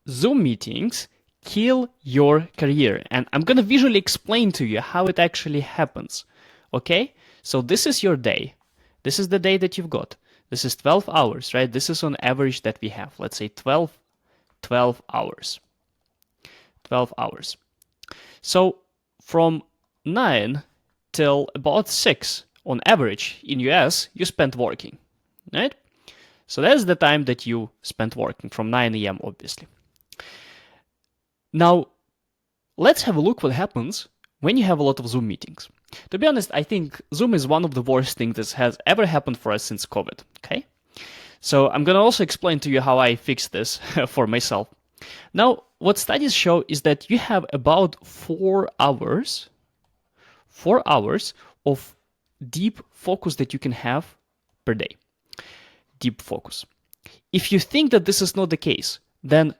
Zoom meetings kill your career. And I'm going to visually explain to you how it actually happens. Okay? So this is your day. This is the day that you've got. This is 12 hours, right? This is on average that we have. Let's say 12 hours. 12 hours. So from 9 till about 6 on average in US, you spent working, right? So that's the time that you spent working from 9 a.m. obviously. Now, let's have a look what happens when you have a lot of Zoom meetings. To be honest, I think Zoom is one of the worst things that has ever happened for us since COVID, okay? So I'm going to also explain to you how I fixed this for myself. Now, what studies show is that you have about 4 hours of deep focus that you can have per day. Deep focus. If you think that this is not the case, then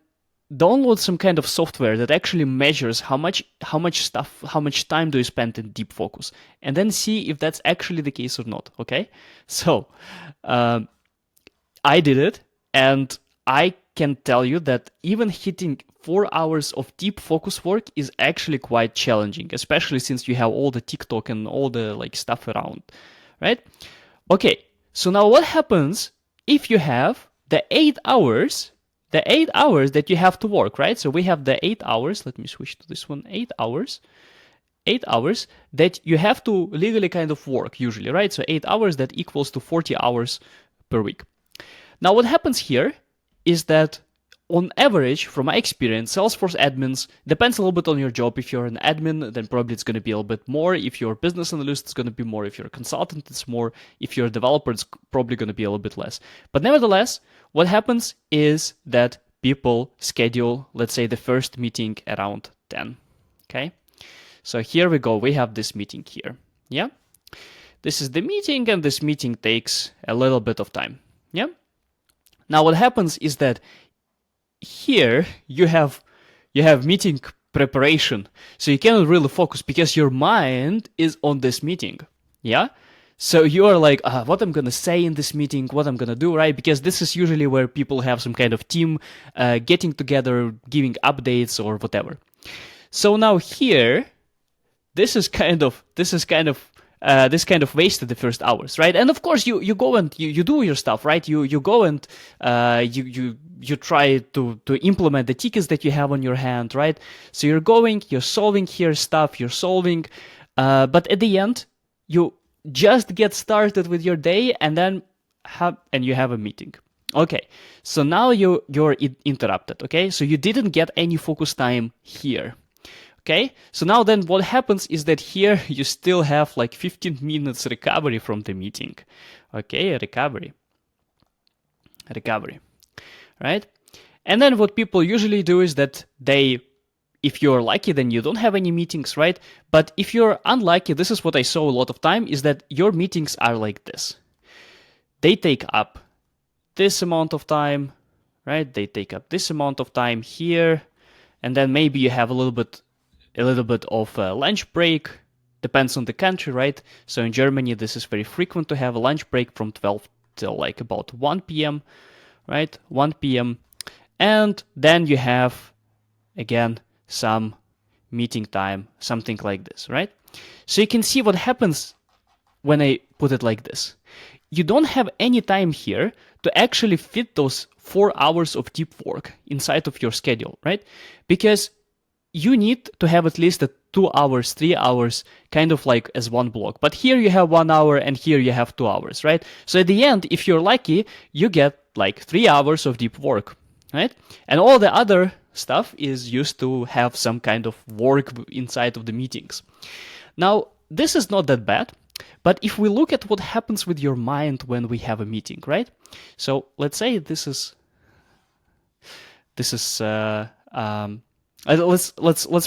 download some kind of software that actually measures how much time do you spend in deep focus, and then see if that's actually the case or not. Okay, so I did it, and I can tell you that even hitting 4 hours of deep focus work is actually quite challenging, especially since you have all the TikTok and all the like stuff around, right? Okay, so now what happens if you have the 8 hours that you have to work, right? So we have the 8 hours. Let me switch to this one. 8 hours. 8 hours that you have to legally kind of work usually, right? So 8 hours that equals to 40 hours per week. Now what happens here is that on average, from my experience, Salesforce admins, depends a little bit on your job. If you're an admin, then probably it's going to be a little bit more. If you're a business analyst, it's going to be more. If you're a consultant, it's more. If you're a developer, it's probably going to be a little bit less. But nevertheless, what happens is that people schedule, let's say, the first meeting around 10. Okay? So here we go. We have this meeting here. Yeah? This is the meeting, and this meeting takes a little bit of time. Yeah? Now what happens is that here you have meeting preparation, so you cannot really focus because your mind is on this meeting. Yeah, so you are like, what I'm gonna say in this meeting, what I'm gonna do, right? Because this is usually where people have some kind of team getting together, giving updates or whatever. So now here, this kind of wasted the first hours, right? And of course, you go and you do your stuff, right? You go and you try to implement the tickets that you have on your hand, right? So you're solving here stuff, but at the end, you just get started with your day, and then you have a meeting. Okay, so now you're interrupted. Okay, so you didn't get any focus time here. Okay, so now then what happens is that here you still have like 15 minutes recovery from the meeting. Okay, recovery, right? And then what people usually do is that if you're lucky, then you don't have any meetings, right? But if you're unlucky, this is what I saw a lot of time, is that your meetings are like this. They take up this amount of time, right? They take up this amount of time here, and then maybe you have a little bit of a lunch break, depends on the country, right? So in Germany, this is very frequent to have a lunch break from 12 till like about 1 p.m., right? 1 p.m. And then you have, again, some meeting time, something like this, right? So you can see what happens when I put it like this. You don't have any time here to actually fit those 4 hours of deep work inside of your schedule, right? Because you need to have at least 2 hours, 3 hours, kind of like as one block. But here you have 1 hour and here you have 2 hours, right? So at the end, if you're lucky, you get like 3 hours of deep work, right? And all the other stuff is used to have some kind of work inside of the meetings. Now, this is not that bad, but if we look at what happens with your mind when we have a meeting, right? So let's say let's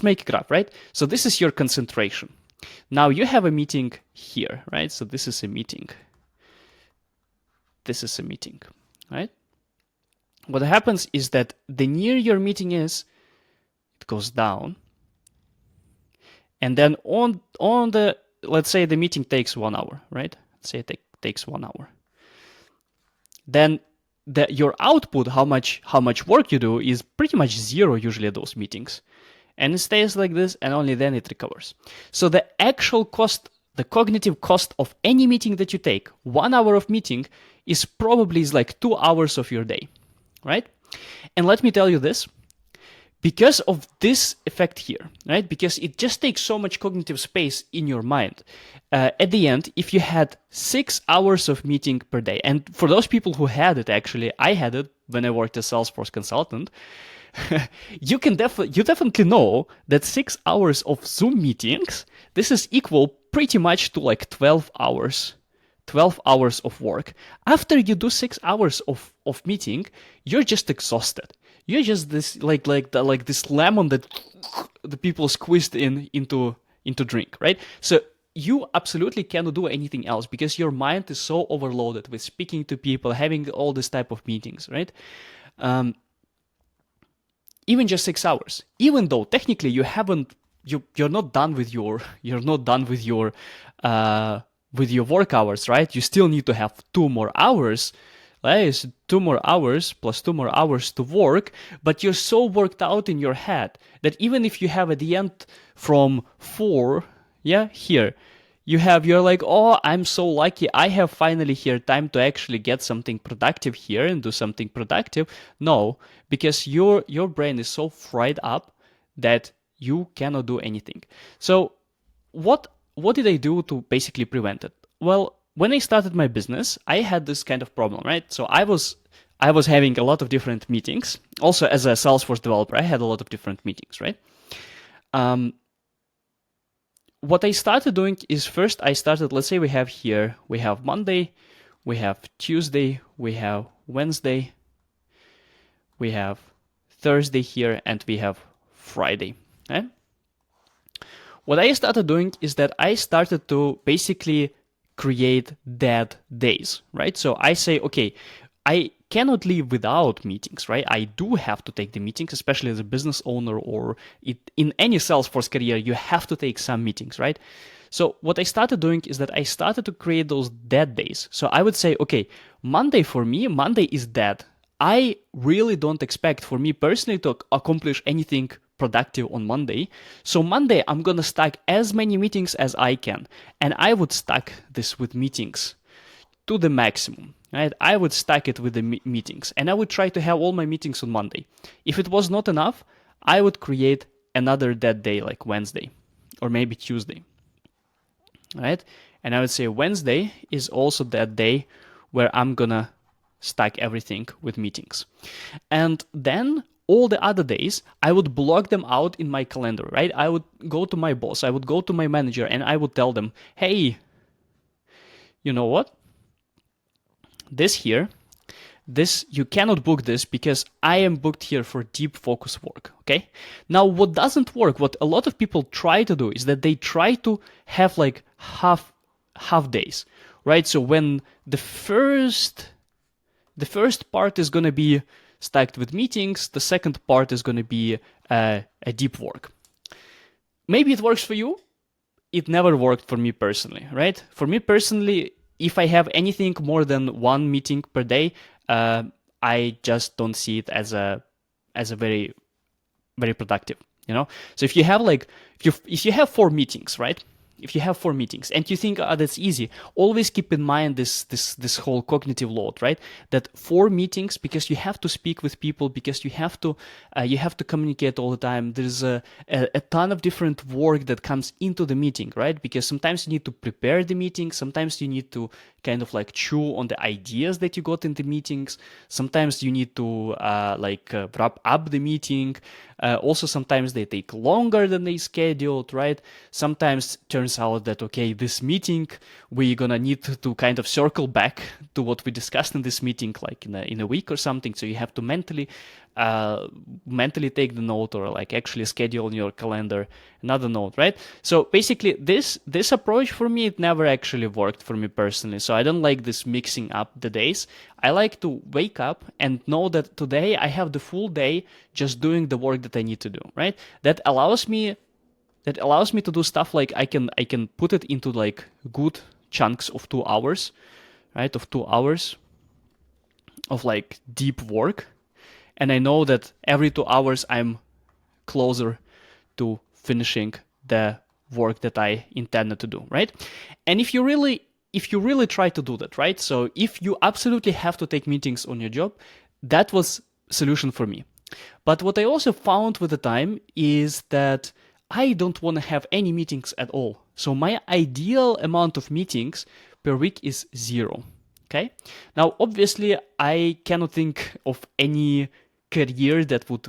make a graph, right? So this is your concentration. Now you have a meeting here, right? So this is a meeting. This is a meeting, right? What happens is that the nearer your meeting is, it goes down. And then on the, let's say the meeting takes 1 hour, right? Let's say it takes 1 hour. Then your output, how much work you do, is pretty much zero usually at those meetings, and it stays like this, and only then it recovers. So the actual cost, the cognitive cost of any meeting that you take, 1 hour of meeting is probably like 2 hours of your day, right? And let me tell you this, because of this effect here, right? Because it just takes so much cognitive space in your mind. At the end, if you had 6 hours of meeting per day, and for those people who had it, actually, I had it when I worked as Salesforce consultant, you definitely know that 6 hours of Zoom meetings, this is equal pretty much to like 12 hours. 12 hours of work. After you do 6 hours of meeting, you're just exhausted. You're just this like this lemon that the people squeezed into drink, right? So you absolutely cannot do anything else because your mind is so overloaded with speaking to people, having all this type of meetings, right? Even just 6 hours, even though technically you're not done with your with your work hours, right? You still need to have 2 more hours, right? So 2 more hours plus 2 more hours to work, but you're so worked out in your head that even if you have at the end from 4, here, you're like, oh, I'm so lucky, I have finally here time to actually get something productive here and do something productive. No, because your brain is so fried up that you cannot do anything. So what did I do to basically prevent it? Well, when I started my business, I had this kind of problem, right? So I was having a lot of different meetings. Also, as a Salesforce developer, I had a lot of different meetings, right? What I started doing is first let's say we have Monday, we have Tuesday, we have Wednesday, we have Thursday here, and we have Friday. Okay? What I started doing is that I started to basically create dead days, right? So I say, okay, I cannot live without meetings, right? I do have to take the meetings, especially as a business owner or in any Salesforce career, you have to take some meetings, right? So what I started doing is that I started to create those dead days. So I would say, okay, Monday for me, Monday is dead. I really don't expect for me personally to accomplish anything productive on Monday. So Monday, I'm going to stack as many meetings as I can. And I would stack this with meetings to the maximum, right? I would stack it with the meetings, and I would try to have all my meetings on Monday. If it was not enough, I would create another dead day like Wednesday or maybe Tuesday, right? And I would say Wednesday is also that day where I'm gonna stack everything with meetings. And then all the other days, I would block them out in my calendar, right? I would go to my boss, I would go to my manager, and I would tell them, hey, you know what? This you cannot book this because I am booked here for deep focus work, okay? Now, what doesn't work, what a lot of people try to do is that they try to have like half days, right? So when the first part is going to be stacked with meetings, the second part is going to be a deep work. Maybe it works for you. It never worked for me personally, right? For me personally, if I have anything more than 1 meeting per day, I just don't see it as a very, very productive, you know? So if you have if you have 4 meetings, right? If you have 4 meetings and you think, that's easy, always keep in mind this whole cognitive load, right? That 4 meetings, because you have to speak with people, because you have to communicate all the time. There's a ton of different work that comes into the meeting, right? Because sometimes you need to prepare the meeting, sometimes you need to kind of like chew on the ideas that you got in the meetings. Sometimes you need to wrap up the meeting. Also, sometimes they take longer than they scheduled, right? Sometimes turns out that, okay, this meeting, we're gonna need to kind of circle back to what we discussed in this meeting, like in a week or something. So you have to mentally take the note, or like actually schedule in your calendar another note, right? So basically this approach for me, it never actually worked for me personally. So I don't like this mixing up the days. I like to wake up and know that today I have the full day just doing the work that I need to do, right? That allows me to do stuff like I can put it into like good chunks of 2 hours, right? Of 2 hours. of like deep work, and I know that every 2 hours I'm closer to finishing the work that I intended to do, right? And if you really try to do that, right? So if you absolutely have to take meetings on your job, that was solution for me. But what I also found with the time is that I don't want to have any meetings at all. So my ideal amount of meetings per week is 0. Okay. Now, obviously, I cannot think of any career that would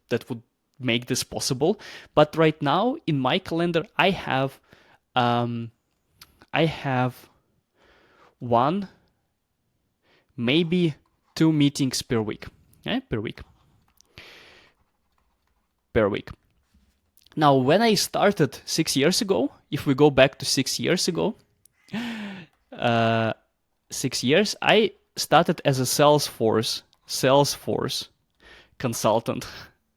that would make this possible. But right now, in my calendar, um, I have 1, maybe 2 meetings per week. Okay, per week. Now, when I started 6 years ago, if we go back to 6 years ago, 6 years, I started as a Salesforce consultant.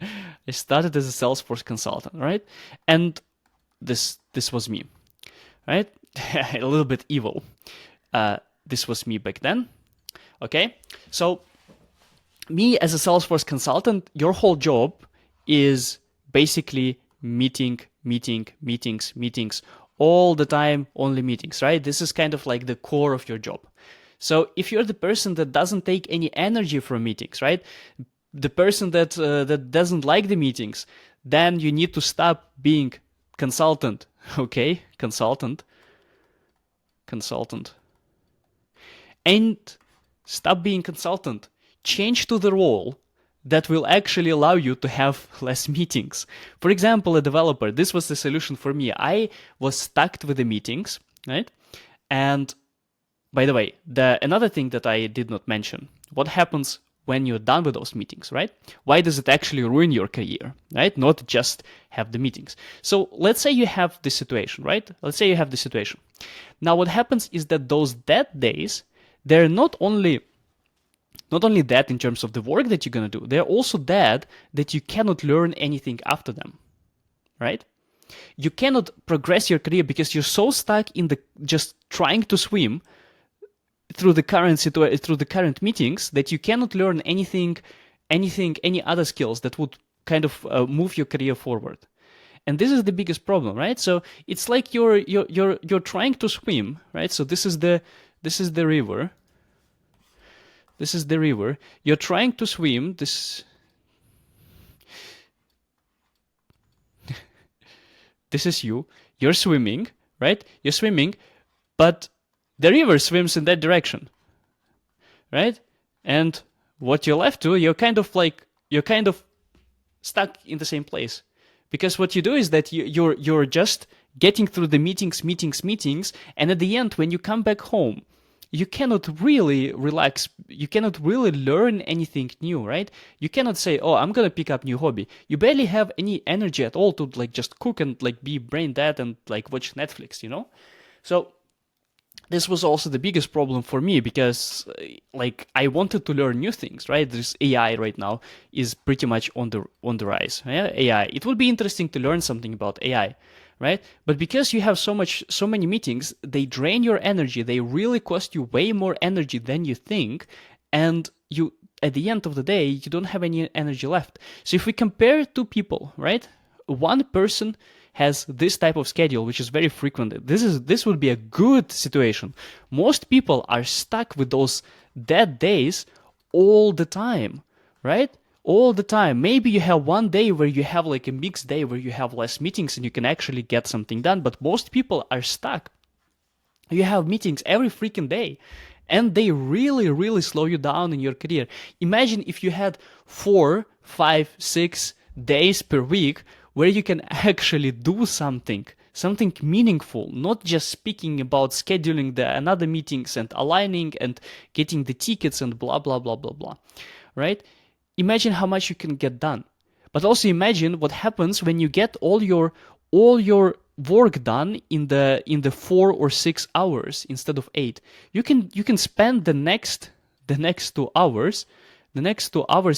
I started as a Salesforce consultant, right? And this was me, right? A little bit evil. This was me back then. Okay, so me as a Salesforce consultant, your whole job is basically meetings, all the time, only meetings, right? This is kind of like the core of your job. So if you're the person that doesn't take any energy from meetings, right? The person that doesn't like the meetings, then you need to stop being consultant, okay? Consultant. And stop being consultant. Change to the role that will actually allow you to have less meetings. For example, a developer, this was the solution for me. I was stuck with the meetings, right? And by the way, another thing that I did not mention, what happens when you're done with those meetings, right? Why does it actually ruin your career, right? Not just have the meetings. So let's say you have this situation, right? Let's say you have this situation. Now what happens is that those dead days, they're not only that in terms of the work that you're going to do, they're also that you cannot learn anything after them, right? You cannot progress your career because you're so stuck in the just trying to swim through the current meetings that you cannot learn any other skills that would kind of move your career forward. And this is the biggest problem, right? So it's like you're trying to swim, right? So this is the river. This is the river. You're trying to swim. This is you. You're swimming, right? You're swimming, but the river swims in that direction, right? And what you're left to, you're kind of stuck in the same place. Because what you do is that you're just getting through the meetings, and at the end, when you come back home, you cannot really relax. You cannot really learn anything new, right? You cannot say, oh, I'm going to pick up new hobby. You barely have any energy at all to like just cook and like be brain dead and like watch Netflix, you know? So this was also the biggest problem for me because like I wanted to learn new things, right? This AI right now is pretty much on the rise. Yeah? AI. It would be interesting to learn something about AI, right? But because you have so many meetings, they drain your energy. They really cost you way more energy than you think, and you at the end of the day, you don't have any energy left. So if we compare two people, right? One person has this type of schedule, which is very frequent. This would be a good situation. Most people are stuck with those dead days all the time, right? All the time. Maybe you have one day where you have like a mixed day where you have less meetings and you can actually get something done, but most people are stuck. You have meetings every freaking day, and they really, really slow you down in your career. Imagine if you had 4, 5, 6 days per week where you can actually do something meaningful, not just speaking about scheduling the another meetings and aligning and getting the tickets and blah, blah, blah, blah, blah, right? Imagine how much you can get done. But also imagine what happens when you get all your work done in the 4 or 6 hours instead of 8. You can spend the next 2 hours,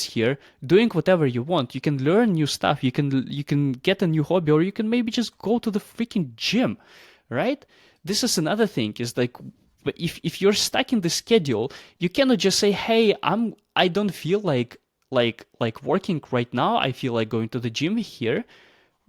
here doing whatever you want. You can learn new stuff. You can get a new hobby, or you can maybe just go to the freaking gym, right? This is another thing, is like But if you're stuck in the schedule, you cannot just say, "Hey, I don't feel like working right now. I feel like going to the gym here."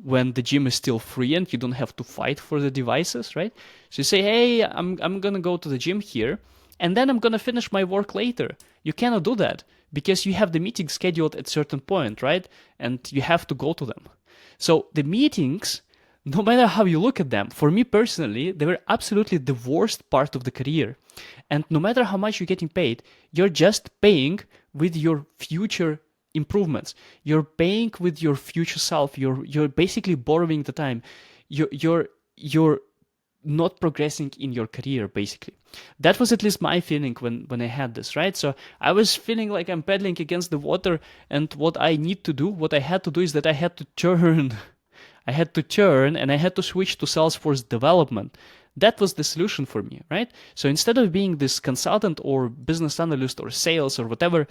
When the gym is still free and you don't have to fight for the devices, right? So you say, "Hey, I'm gonna go to the gym here, and then I'm gonna finish my work later." You cannot do that because you have the meeting scheduled at a certain point, right? And you have to go to them. So the meetings, no matter how you look at them, for me personally, they were absolutely the worst part of the career. And no matter how much you're getting paid, you're just paying with your future improvements. You're paying with your future self. You're basically borrowing the time. You're not progressing in your career, basically. That was at least my feeling when I had this, right? So I was feeling like I'm paddling against the water, and what I need to do, what I had to do is that I had to turn. I had to turn and I had to switch to Salesforce development. That was the solution for me, right? So instead of being this consultant or business analyst or sales or whatever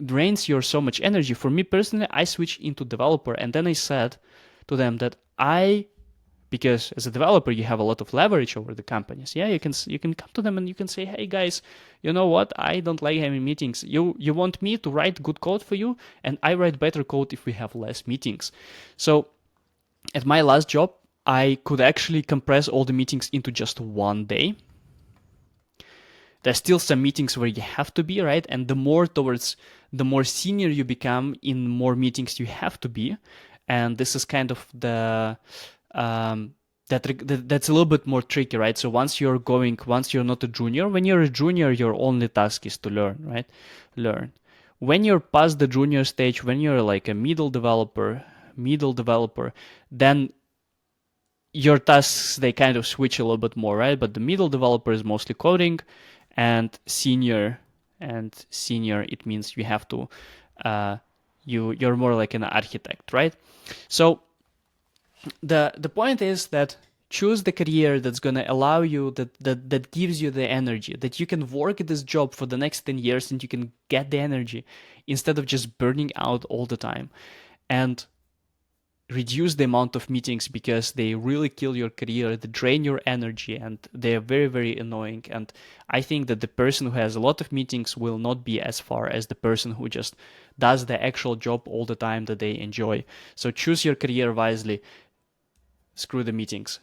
drains your so much energy, for me personally, I switched into developer. And then I said to them that because as a developer you have a lot of leverage over the companies. Yeah, you can come to them and you can say, "Hey guys, you know what, I don't like having meetings. You want me to write good code for you, and I write better code if we have less meetings." So at my last job, I could actually compress all the meetings into just one day. There's still some meetings where you have to be, right? And the more senior you become, in more meetings you have to be. And this is kind of um, that's a little bit more tricky, right? So once you're not a junior, when you're a junior, your only task is to learn, right? Learn. When you're past the junior stage, when you're like a middle developer, then your tasks, they kind of switch a little bit more, right? But the middle developer is mostly coding, and senior it means you have to you're more like an architect, right? So the point is that choose the career that's going to allow you, that gives you the energy, that you can work at this job for the next 10 years and you can get the energy instead of just burning out all the time. And reduce the amount of meetings because they really kill your career, they drain your energy, and they are very, very annoying. And I think that the person who has a lot of meetings will not be as far as the person who just does the actual job all the time that they enjoy. So choose your career wisely. Screw the meetings.